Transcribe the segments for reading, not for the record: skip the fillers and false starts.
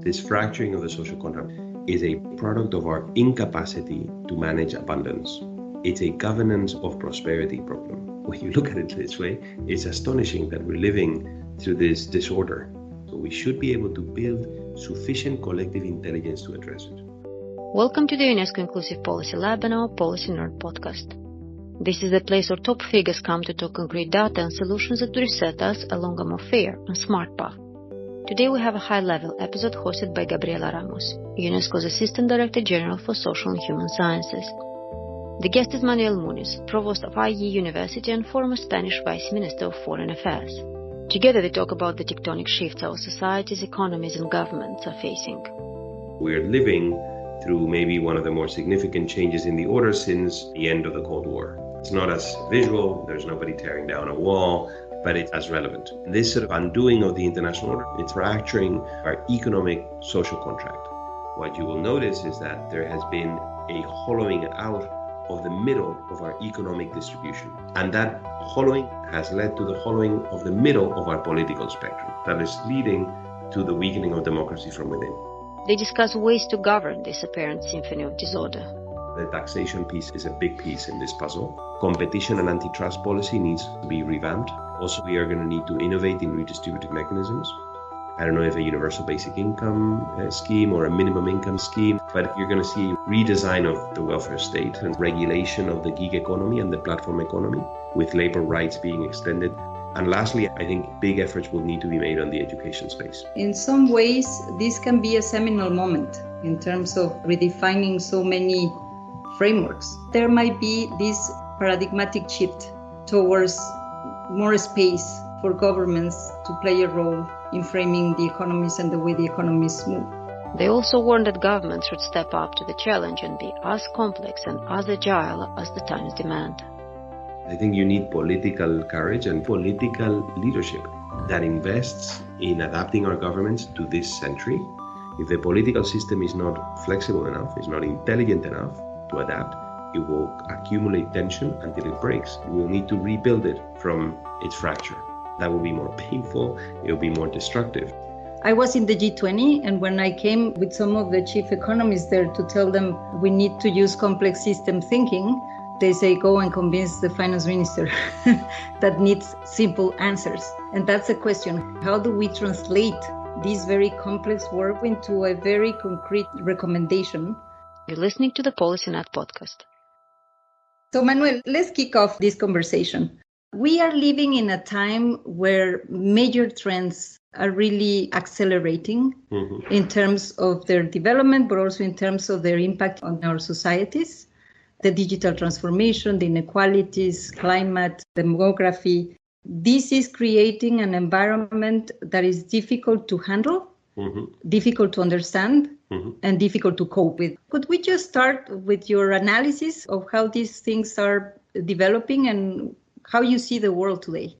This fracturing of the social contract is a product of our incapacity to manage abundance. It's a governance of prosperity problem. When you look at it this way, it's astonishing that we're living through this disorder. So we should be able to build sufficient collective intelligence to address it. Welcome to the UNESCO Inclusive Policy Lab and our Policy Nerd podcast. This is the place where top figures come to talk concrete data and solutions that will reset us along a more fair and smart path. Today we have a high-level episode hosted by Gabriela Ramos, UNESCO's Assistant Director General for Social and Human Sciences. The guest is Manuel Muniz, Provost of IE University and former Spanish Vice Minister of Foreign Affairs. Together they talk about the tectonic shifts our societies, economies and governments are facing. We're living through maybe one of the more significant changes in the order since the end of the Cold War. It's not as visual, there's nobody tearing down a wall, but it's as relevant. This sort of undoing of the international order, it's fracturing our economic social contract. What you will notice is that there has been a hollowing out of the middle of our economic distribution. And that hollowing has led to the hollowing of the middle of our political spectrum. That is leading to the weakening of democracy from within. They discuss ways to govern this apparent symphony of disorder. The taxation piece is a big piece in this puzzle. Competition and antitrust policy needs to be revamped. Also, we are going to need to innovate in redistributive mechanisms. I don't know if a universal basic income scheme or a minimum income scheme, but you're going to see redesign of the welfare state and regulation of the gig economy and the platform economy, with labor rights being extended. And lastly, I think big efforts will need to be made on the education space. In some ways, this can be a seminal moment in terms of redefining so many frameworks. There might be this paradigmatic shift towards more space for governments to play a role in framing the economies and the way the economies move. They also warn that governments should step up to the challenge and be as complex and as agile as the times demand. I think you need political courage and political leadership that invests in adapting our governments to this century. If the political system is not flexible enough, is not intelligent enough to adapt, it will accumulate tension until it breaks. We will need to rebuild it from its fracture. That will be more painful, it will be more destructive. I was in the G20, and when I came with some of the chief economists there to tell them we need to use complex system thinking, they say, go and convince the finance minister that needs simple answers. And that's the question. How do we translate this very complex work into a very concrete recommendation? You're listening to the PolicyNet podcast. So Manuel, let's kick off this conversation. We are living in a time where major trends are really accelerating in terms of their development, but also in terms of their impact on our societies. The digital transformation, the inequalities, climate, demography. This is creating an environment that is difficult to handle, difficult to understand, and difficult to cope with. Could we just start with your analysis of how these things are developing and how you see the world today?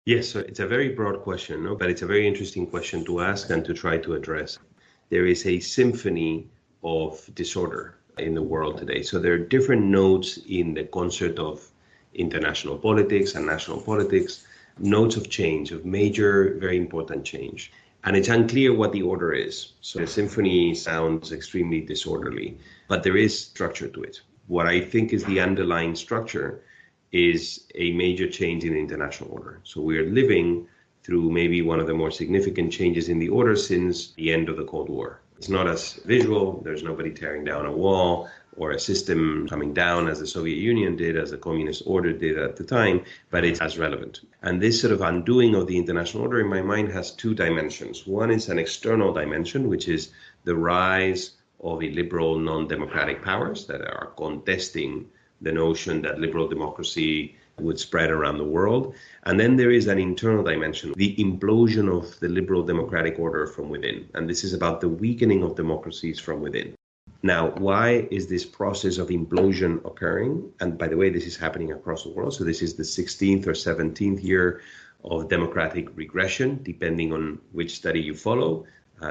Yes, so it's a very broad question, no? But it's a very interesting question to ask and to try to address. There is a symphony of disorder in the world today. So there are different notes in the concert of international politics and national politics, notes of change, of major, very important change. And it's unclear what the order is. So the symphony sounds extremely disorderly, but there is structure to it. What I think is the underlying structure is a major change in the international order. So we are living through maybe one of the more significant changes in the order since the end of the Cold War. It's not as visual, there's nobody tearing down a wall or a system coming down as the Soviet Union did, as the communist order did at the time, but it's as relevant. And this sort of undoing of the international order in my mind has two dimensions. One is an external dimension, which is the rise of illiberal non-democratic powers that are contesting the notion that liberal democracy would spread around the world. And then there is an internal dimension, the implosion of the liberal democratic order from within. And this is about the weakening of democracies from within. Now, why is this process of implosion occurring? And by the way, this is happening across the world. So this is the 16th or 17th year of democratic regression, depending on which study you follow.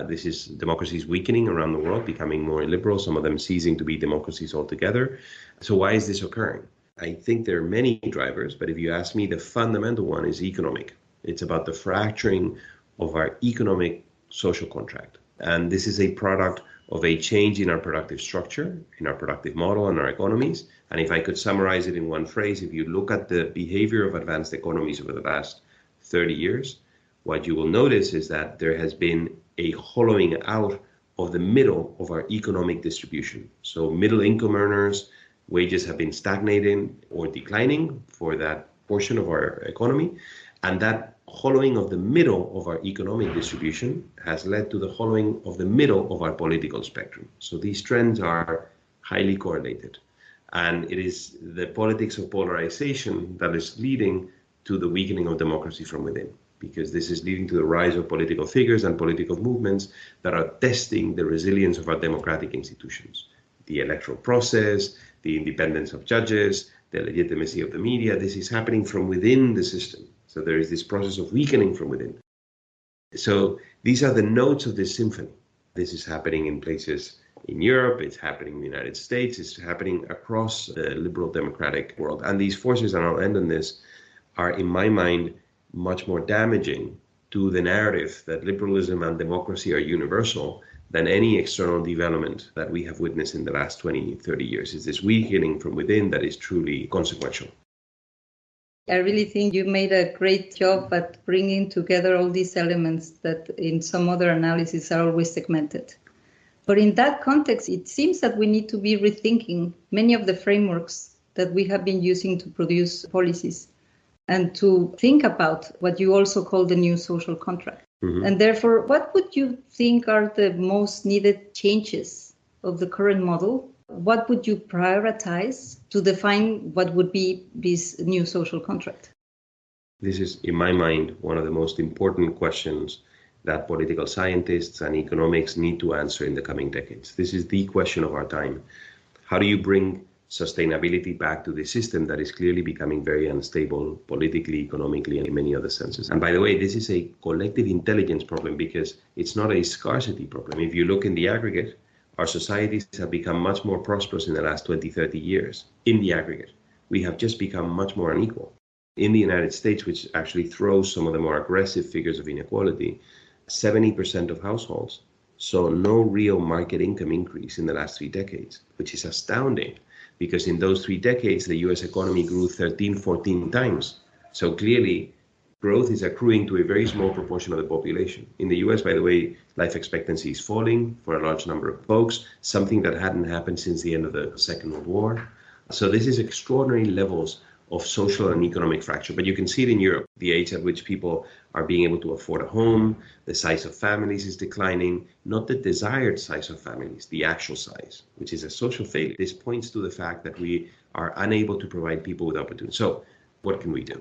This is democracies weakening around the world, becoming more illiberal, some of them ceasing to be democracies altogether. So why is this occurring? I think there are many drivers, but if you ask me, the fundamental one is economic. It's about the fracturing of our economic social contract. And this is a product of a change in our productive structure, in our productive model and our economies. And if I could summarize it in one phrase, if you look at the behavior of advanced economies over the last 30 years, what you will notice is that there has been a hollowing out of the middle of our economic distribution. So middle income earners, wages have been stagnating or declining for that portion of our economy. And that hollowing of the middle of our economic distribution has led to the hollowing of the middle of our political spectrum. So these trends are highly correlated. And it is the politics of polarization that is leading to the weakening of democracy from within, because this is leading to the rise of political figures and political movements that are testing the resilience of our democratic institutions. The electoral process, the independence of judges, the legitimacy of the media, this is happening from within the system. So there is this process of weakening from within. So these are the notes of this symphony. This is happening in places in Europe, it's happening in the United States, it's happening across the liberal democratic world. And these forces, and I'll end on this, are in my mind much more damaging to the narrative that liberalism and democracy are universal than any external development that we have witnessed in the last 20, 30 years. It's this weakening from within that is truly consequential. I really think you made a great job at bringing together all these elements that in some other analysis are always segmented. But in that context, it seems that we need to be rethinking many of the frameworks that we have been using to produce policies and to think about what you also call the new social contract. Mm-hmm. And therefore, what would you think are the most needed changes of the current model? What would you prioritize to define what would be this new social contract? This is, in my mind, one of the most important questions that political scientists and economics need to answer in the coming decades. This is the question of our time. How do you bring sustainability back to the system that is clearly becoming very unstable politically, economically, and in many other senses? And by the way, this is a collective intelligence problem because it's not a scarcity problem. If you look in the aggregate, our societies have become much more prosperous in the last 20, 30 years. In the aggregate, we have just become much more unequal. In the United States, which actually throws some of the more aggressive figures of inequality, 70% of households saw no real market income increase in the last 3 decades, which is astounding because in those 3 decades, the US economy grew 13, 14 times. So clearly, growth is accruing to a very small proportion of the population. In the US, by the way, life expectancy is falling for a large number of folks, something that hadn't happened since the end of the Second World War. So this is extraordinary levels of social and economic fracture. But you can see it in Europe, the age at which people are being able to afford a home, the size of families is declining, not the desired size of families, the actual size, which is a social failure. This points to the fact that we are unable to provide people with opportunity. So what can we do?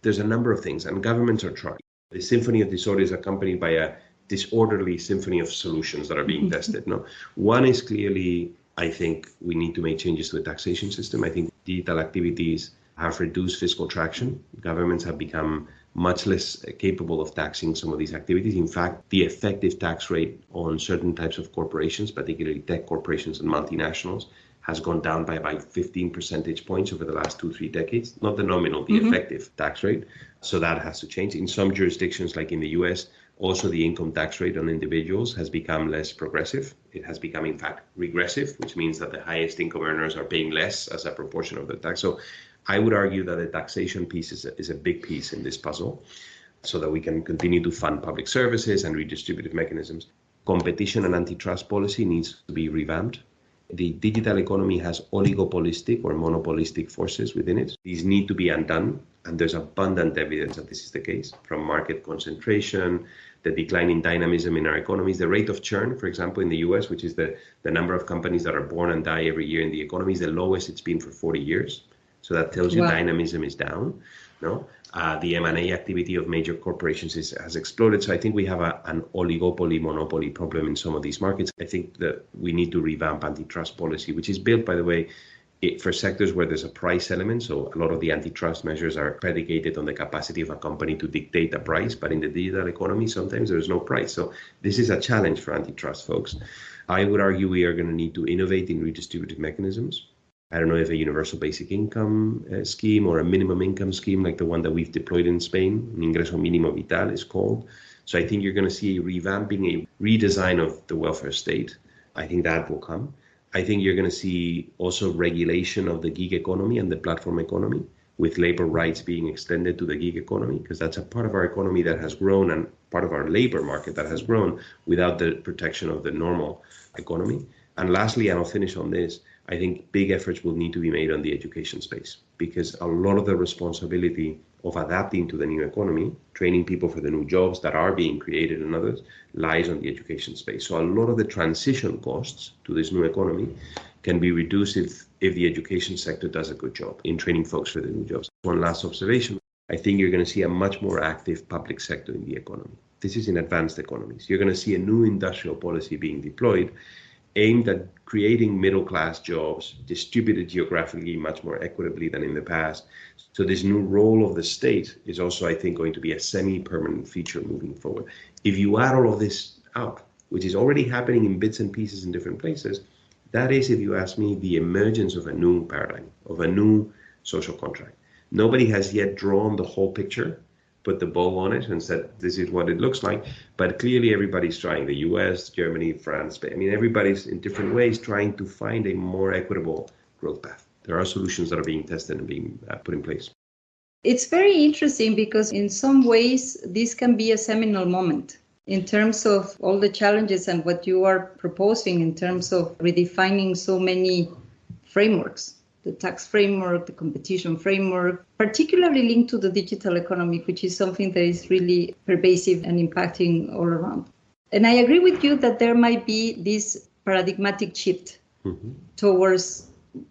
There's a number of things, and governments are trying. The symphony of disorder is accompanied by a disorderly symphony of solutions that are being tested. No, one is clearly, I think we need to make changes to the taxation system. I think digital activities have reduced fiscal traction. Governments have become much less capable of taxing some of these activities. In fact, the effective tax rate on certain types of corporations, particularly tech corporations and multinationals, has gone down by about 15 percentage points over the last 2-3 decades, not the nominal, the effective tax rate. So that has to change. In some jurisdictions, like in the US, also the income tax rate on individuals has become less progressive. It has become, in fact, regressive, which means that the highest income earners are paying less as a proportion of the tax. So I would argue that the taxation piece is a big piece in this puzzle so that we can continue to fund public services and redistributive mechanisms. Competition and antitrust policy needs to be revamped. The digital economy has oligopolistic or monopolistic forces within it. These need to be undone, and there's abundant evidence that this is the case, from market concentration, the decline in dynamism in our economies, the rate of churn, for example, in the US, which is the number of companies that are born and die every year in the economy, is the lowest it's been for 40 years. So that tells you dynamism is down. No, the M&A activity of major corporations has exploded. So I think we have an oligopoly, monopoly problem in some of these markets. I think that we need to revamp antitrust policy, which is built, by the way, for sectors where there's a price element. So a lot of the antitrust measures are predicated on the capacity of a company to dictate a price. But in the digital economy, sometimes there's no price. So this is a challenge for antitrust folks. I would argue we are going to need to innovate in redistributive mechanisms. I don't know if a universal basic income scheme or a minimum income scheme like the one that we've deployed in Spain, un ingreso mínimo vital is called, So I think you're going to see a revamping, a redesign of the welfare state. I think that will come. I think you're going to see also regulation of the gig economy and the platform economy, with labor rights being extended to the gig economy, because that's a part of our economy that has grown and part of our labor market that has grown without the protection of the normal economy. And lastly, and I'll finish on this, I think big efforts will need to be made on the education space, because a lot of the responsibility of adapting to the new economy, training people for the new jobs that are being created and others, lies on the education space. So a lot of the transition costs to this new economy can be reduced if the education sector does a good job in training folks for the new jobs. One last observation, I think you're going to see a much more active public sector in the economy. This is in advanced economies. You're going to see a new industrial policy being deployed aimed at creating middle-class jobs distributed geographically much more equitably than in the past. So this new role of the state is also, I think, going to be a semi-permanent feature moving forward. If you add all of this up, which is already happening in bits and pieces in different places, that is, if you ask me, the emergence of a new paradigm, of a new social contract. Nobody has yet drawn the whole picture, put the bow on it and said, this is what it looks like. But clearly everybody's trying, the US, Germany, France, Spain. I mean, everybody's in different ways trying to find a more equitable growth path. There are solutions that are being tested and being put in place. It's very interesting because in some ways, this can be a seminal moment in terms of all the challenges and what you are proposing in terms of redefining so many frameworks. The tax framework, the competition framework, particularly linked to the digital economy, which is something that is really pervasive and impacting all around. And I agree with you that there might be this paradigmatic shift towards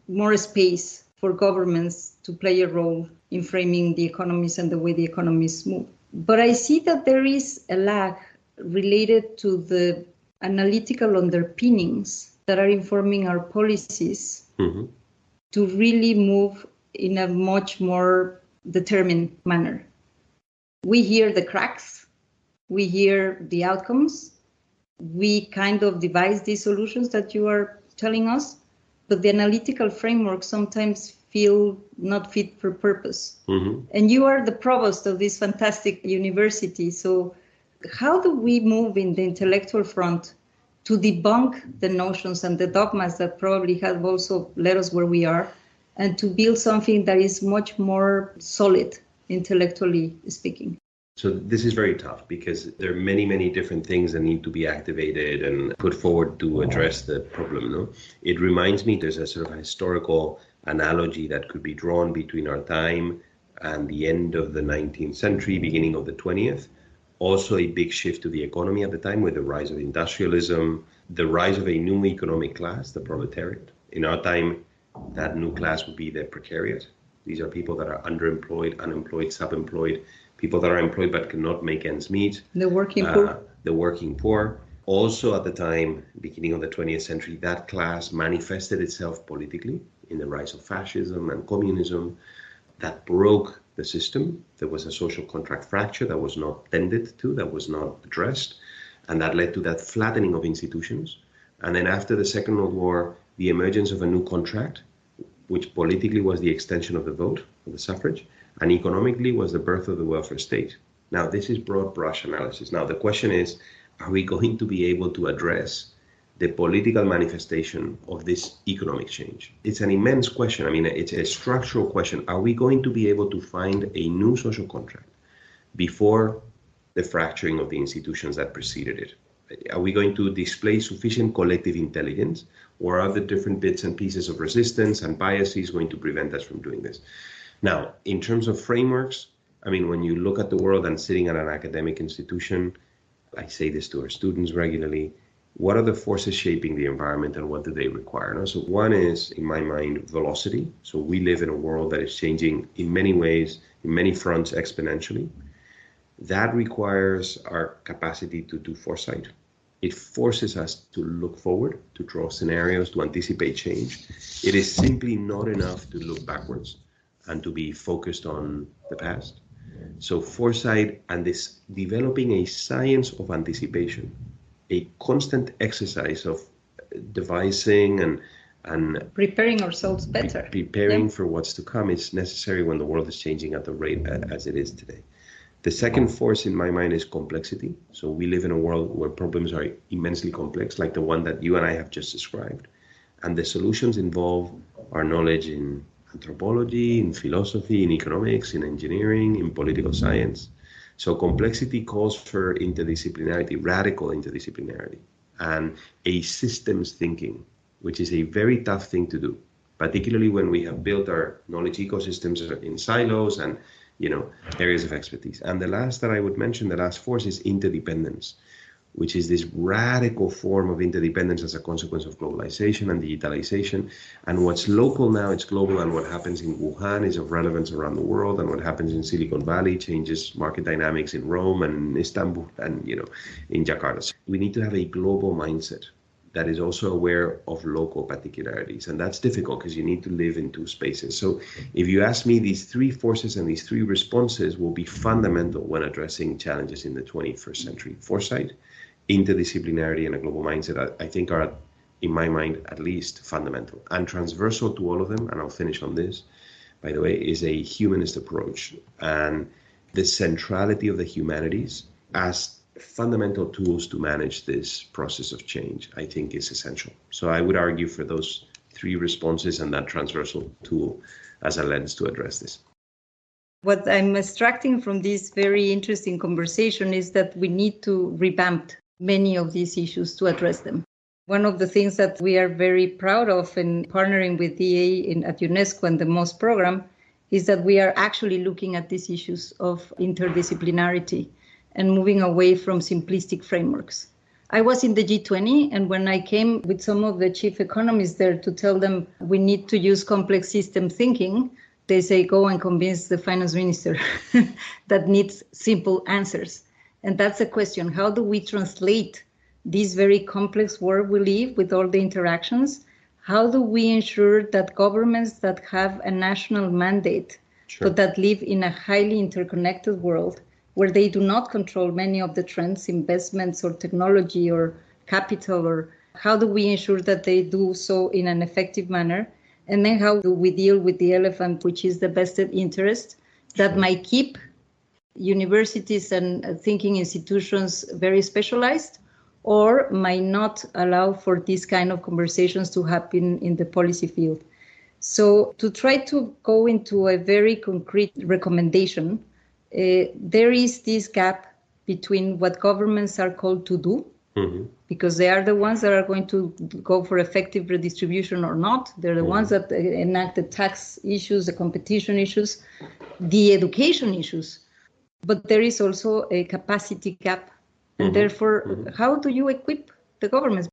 more space for governments to play a role in framing the economies and the way the economies move. But I see that there is a lag related to the analytical underpinnings that are informing our policies to really move in a much more determined manner. We hear the cracks, we hear the outcomes, we kind of devise these solutions that you are telling us, but the analytical framework sometimes feel not fit for purpose. And you are the provost of this fantastic university, so how do we move in the intellectual front to debunk the notions and the dogmas that probably have also led us where we are, and to build something that is much more solid, intellectually speaking? So this is very tough because there are many, many different things that need to be activated and put forward to address the problem. No? It reminds me, there's a sort of historical analogy that could be drawn between our time and the end of the 19th century, beginning of the 20th. Also a big shift to the economy at the time with the rise of industrialism, the rise of a new economic class, the proletariat. In our time, that new class would be the precariat. These are people that are underemployed, unemployed, subemployed, people that are employed but cannot make ends meet. The working poor. The working poor. Also at the time, beginning of the 20th century, that class manifested itself politically in the rise of fascism and communism that broke the system. There was a social contract fracture that was not tended to, that was not addressed, and that led to that flattening of institutions. And then after the Second World War, the emergence of a new contract, which politically was the extension of the vote, of the suffrage, and economically was the birth of the welfare state. Now, this is broad brush analysis. Now, the question is, are we going to be able to address the political manifestation of this economic change? It's an immense question. I mean, it's a structural question. Are we going to be able to find a new social contract before the fracturing of the institutions that preceded it? Are we going to display sufficient collective intelligence, or are the different bits and pieces of resistance and biases going to prevent us from doing this? Now, in terms of frameworks, I mean, when you look at the world and sitting at an academic institution, I say this to our students regularly, what are the forces shaping the environment and what do they require? No? So one is, in my mind, velocity. So we live in a world that is changing in many ways, in many fronts exponentially. That requires our capacity to do foresight. It forces us to look forward, to draw scenarios, to anticipate change. It is simply not enough to look backwards and to be focused on the past. So foresight and this developing a science of anticipation, a constant exercise of devising and preparing ourselves better. Preparing for what's to come is necessary when the world is changing at the rate as it is today. The second force in my mind is complexity. So we live in a world where problems are immensely complex, like the one that you and I have just described. And the solutions involve our knowledge in anthropology, in philosophy, in economics, in engineering, in political science. So complexity calls for interdisciplinarity, radical interdisciplinarity, and a systems thinking, which is a very tough thing to do, particularly when we have built our knowledge ecosystems in silos and areas of expertise. And the last that I would mention, the last force, is interdependence, which is this radical form of interdependence as a consequence of globalization and digitalization. And what's local now, it's global, and what happens in Wuhan is of relevance around the world, and what happens in Silicon Valley changes market dynamics in Rome and Istanbul and in Jakarta. So we need to have a global mindset that is also aware of local particularities. And that's difficult because you need to live in two spaces. So if you ask me, these three forces and these three responses will be fundamental when addressing challenges in the 21st century. Foresight, interdisciplinarity, and a global mindset, I think, are, in my mind, at least fundamental. And transversal to all of them, and I'll finish on this, by the way, is a humanist approach. And the centrality of the humanities as fundamental tools to manage this process of change, I think, is essential. So I would argue for those three responses and that transversal tool as a lens to address this. What I'm extracting from this very interesting conversation is that we need to revamp many of these issues to address them. One of the things that we are very proud of in partnering with DA at UNESCO and the MOS program is that we are actually looking at these issues of interdisciplinarity and moving away from simplistic frameworks. I was in the G20, and when I came with some of the chief economists there to tell them we need to use complex system thinking, they say, go and convince the finance minister that needs simple answers. And that's the question. How do we translate this very complex world we live with all the interactions? How do we ensure that governments that have a national mandate, but that live in a highly interconnected world, where they do not control many of the trends, investments or technology or capital, or how do we ensure that they do so in an effective manner? And then how do we deal with the elephant, which is the vested interest that might keep universities and thinking institutions very specialized, or might not allow for these kind of conversations to happen in the policy field? So to try to go into a very concrete recommendation, there is this gap between what governments are called to do, because they are the ones that are going to go for effective redistribution or not. They're the ones that enact the tax issues, the competition issues, the education issues. But there is also a capacity gap. And therefore, how do you equip the governments?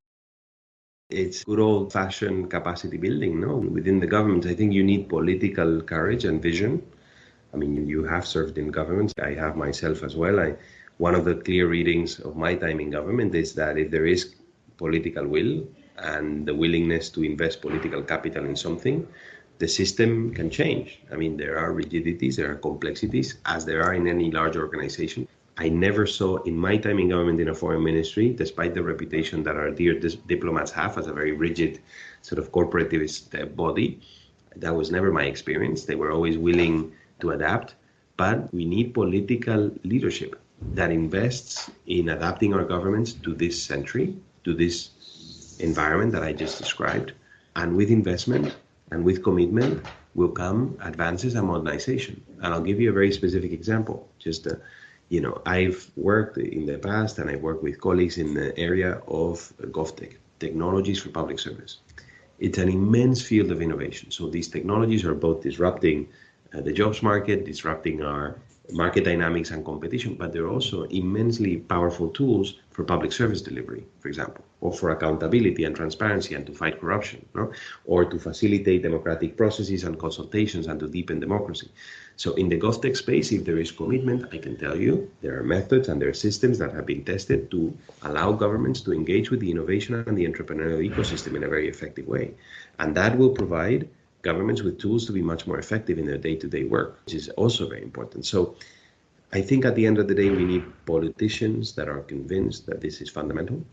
It's good old-fashioned capacity building, no? Within the government, I think you need political courage and vision. I mean, you have served in government. I have myself as well. One of the clear readings of my time in government is that if there is political will and the willingness to invest political capital in something, the system can change. I mean, there are rigidities, there are complexities, as there are in any large organization. I never saw in my time in government in a foreign ministry, despite the reputation that our dear diplomats have as a very rigid sort of corporativist body, that was never my experience. They were always willing to adapt, but we need political leadership that invests in adapting our governments to this century, to this environment that I just described. And with investment and with commitment will come advances and modernization. And I'll give you a very specific example. I've worked in the past and I've worked with colleagues in the area of GovTech, technologies for public service. It's an immense field of innovation. So these technologies are both disrupting the jobs market, disrupting our market dynamics and competition, but they're also immensely powerful tools for public service delivery, for example, or for accountability and transparency and to fight corruption, or to facilitate democratic processes and consultations and to deepen democracy. So in the GovTech space, if there is commitment, I can tell you there are methods and there are systems that have been tested to allow governments to engage with the innovation and the entrepreneurial ecosystem in a very effective way. And that will provide governments with tools to be much more effective in their day-to-day work, which is also very important. So I think at the end of the day, we need politicians that are convinced that this is fundamental.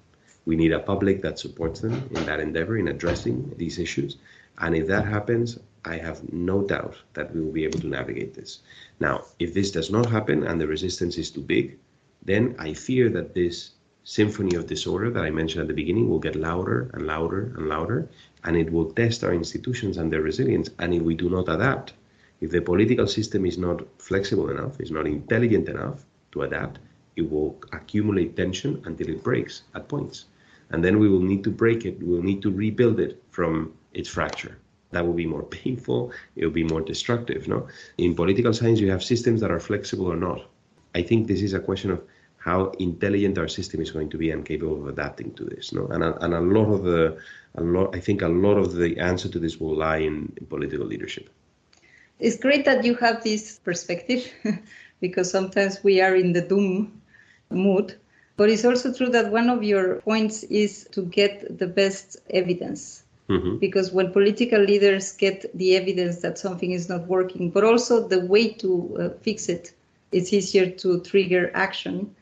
We need a public that supports them in that endeavor in addressing these issues. And if that happens, I have no doubt that we will be able to navigate this. Now, if this does not happen and the resistance is too big, then I fear that this symphony of disorder that I mentioned at the beginning will get louder and louder and louder, and it will test our institutions and their resilience. And if we do not adapt, if the political system is not flexible enough, is not intelligent enough to adapt, it will accumulate tension until it breaks at points. And then we will need to break it. We will need to rebuild it from its fracture. That will be more painful. It will be more destructive. No? In political science, you have systems that are flexible or not. I think this is a question of how intelligent our system is going to be and capable of adapting to this. No? And a lot of the answer to this will lie in political leadership. It's great that you have this perspective because sometimes we are in the doom mood. But it's also true that one of your points is to get the best evidence. Mm-hmm. Because when political leaders get the evidence that something is not working, but also the way to fix it, it's easier to trigger action.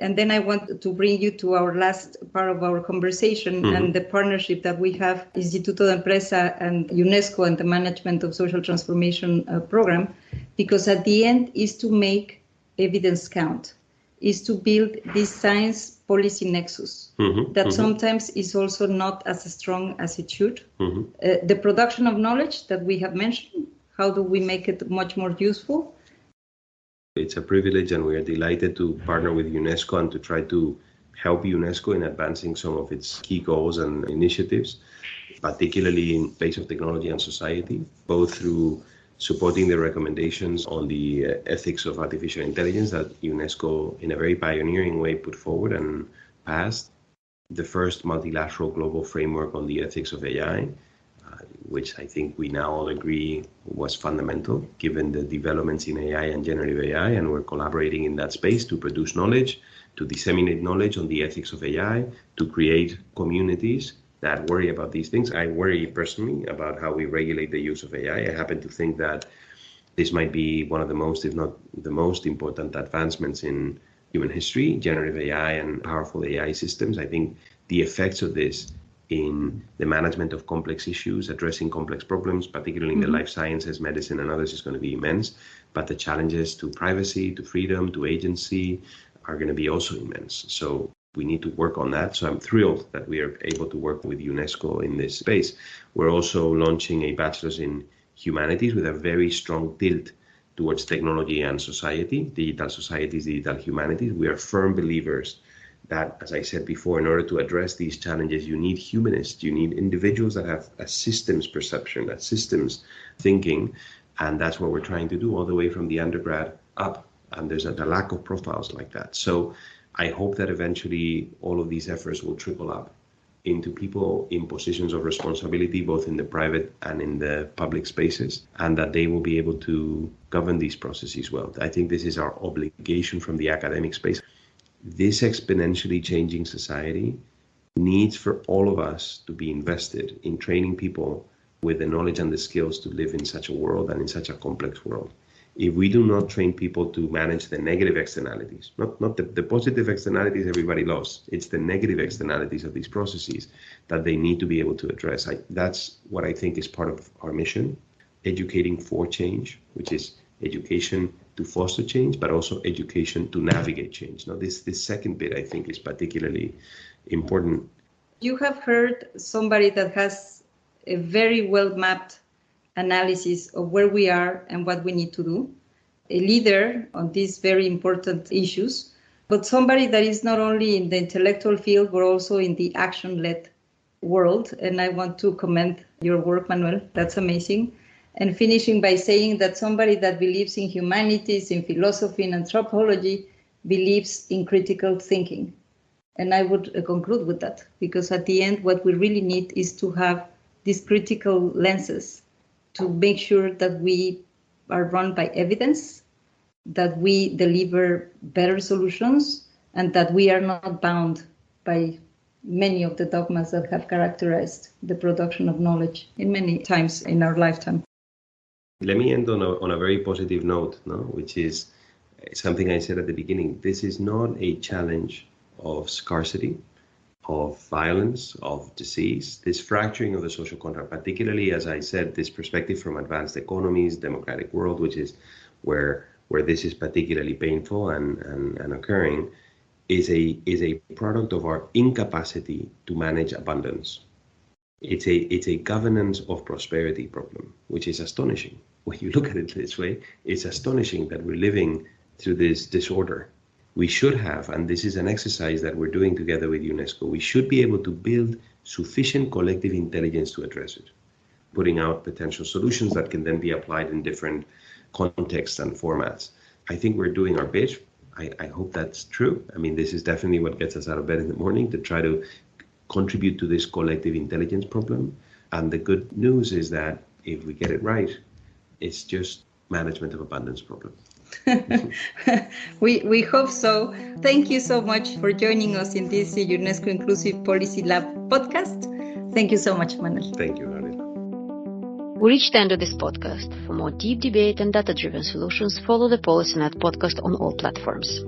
And then I want to bring you to our last part of our conversation and the partnership that we have, Instituto de Empresa and UNESCO and the Management of Social Transformation Program, because at the end is to make evidence count, is to build this science policy nexus that sometimes is also not as strong as it should. The production of knowledge that we have mentioned, how do we make it much more useful? It's a privilege, and we are delighted to partner with UNESCO and to try to help UNESCO in advancing some of its key goals and initiatives, particularly in space of technology and society, both through supporting the recommendations on the ethics of artificial intelligence that UNESCO, in a very pioneering way, put forward and passed, the first multilateral global framework on the ethics of AI, which I think we now all agree was fundamental given the developments in AI and generative AI, and we're collaborating in that space to produce knowledge, to disseminate knowledge on the ethics of AI, to create communities that worry about these things. I worry personally about how we regulate the use of AI. I happen to think that this might be one of the most, if not the most important advancements in human history, generative AI and powerful AI systems. I think the effects of this in the management of complex issues, addressing complex problems, particularly in the life sciences, medicine, and others, is going to be immense. But the challenges to privacy, to freedom, to agency are going to be also immense. So we need to work on that. So I'm thrilled that we are able to work with UNESCO in this space. We're also launching a bachelor's in humanities with a very strong tilt towards technology and society, digital societies, digital humanities. We are firm believers that, as I said before, in order to address these challenges, you need humanists, you need individuals that have a systems perception, a systems thinking, and that's what we're trying to do all the way from the undergrad up. And there's a lack of profiles like that. So I hope that eventually all of these efforts will trickle up into people in positions of responsibility, both in the private and in the public spaces, and that they will be able to govern these processes well. I think this is our obligation from the academic space. This exponentially changing society needs for all of us to be invested in training people with the knowledge and the skills to live in such a world and in such a complex world. If we do not train people to manage the negative externalities, not the positive externalities everybody loves, it's the negative externalities of these processes that they need to be able to address. That's what I think is part of our mission, educating for change, which is education to foster change, but also education to navigate change. Now, this second bit, I think, is particularly important. You have heard somebody that has a very well-mapped analysis of where we are and what we need to do, a leader on these very important issues, but somebody that is not only in the intellectual field, but also in the action-led world. And I want to commend your work, Manuel. That's amazing. And finishing by saying that somebody that believes in humanities, in philosophy, and anthropology, believes in critical thinking. And I would conclude with that, because at the end, what we really need is to have these critical lenses to make sure that we are run by evidence, that we deliver better solutions, and that we are not bound by many of the dogmas that have characterized the production of knowledge in many times in our lifetime. Let me end on a very positive note, which is something I said at the beginning. This is not a challenge of scarcity, of violence, of disease, this fracturing of the social contract, particularly, as I said, this perspective from advanced economies, democratic world, which is where this is particularly painful and occurring, is a product of our incapacity to manage abundance. It's a governance of prosperity problem, which is astonishing. When you look at it this way, it's astonishing that we're living through this disorder. We should have, and this is an exercise that we're doing together with UNESCO, we should be able to build sufficient collective intelligence to address it, putting out potential solutions that can then be applied in different contexts and formats. I think we're doing our bit. I hope that's true. I mean, this is definitely what gets us out of bed in the morning, to try to contribute to this collective intelligence problem. And the good news is that if we get it right, it's just management of abundance problem. We hope so. Thank you so much for joining us in this UNESCO Inclusive Policy Lab podcast. Thank you so much, Manuel. Thank you, Harry. We reached the end of this podcast. For more deep debate and data-driven solutions, follow the PolicyNet podcast on all platforms.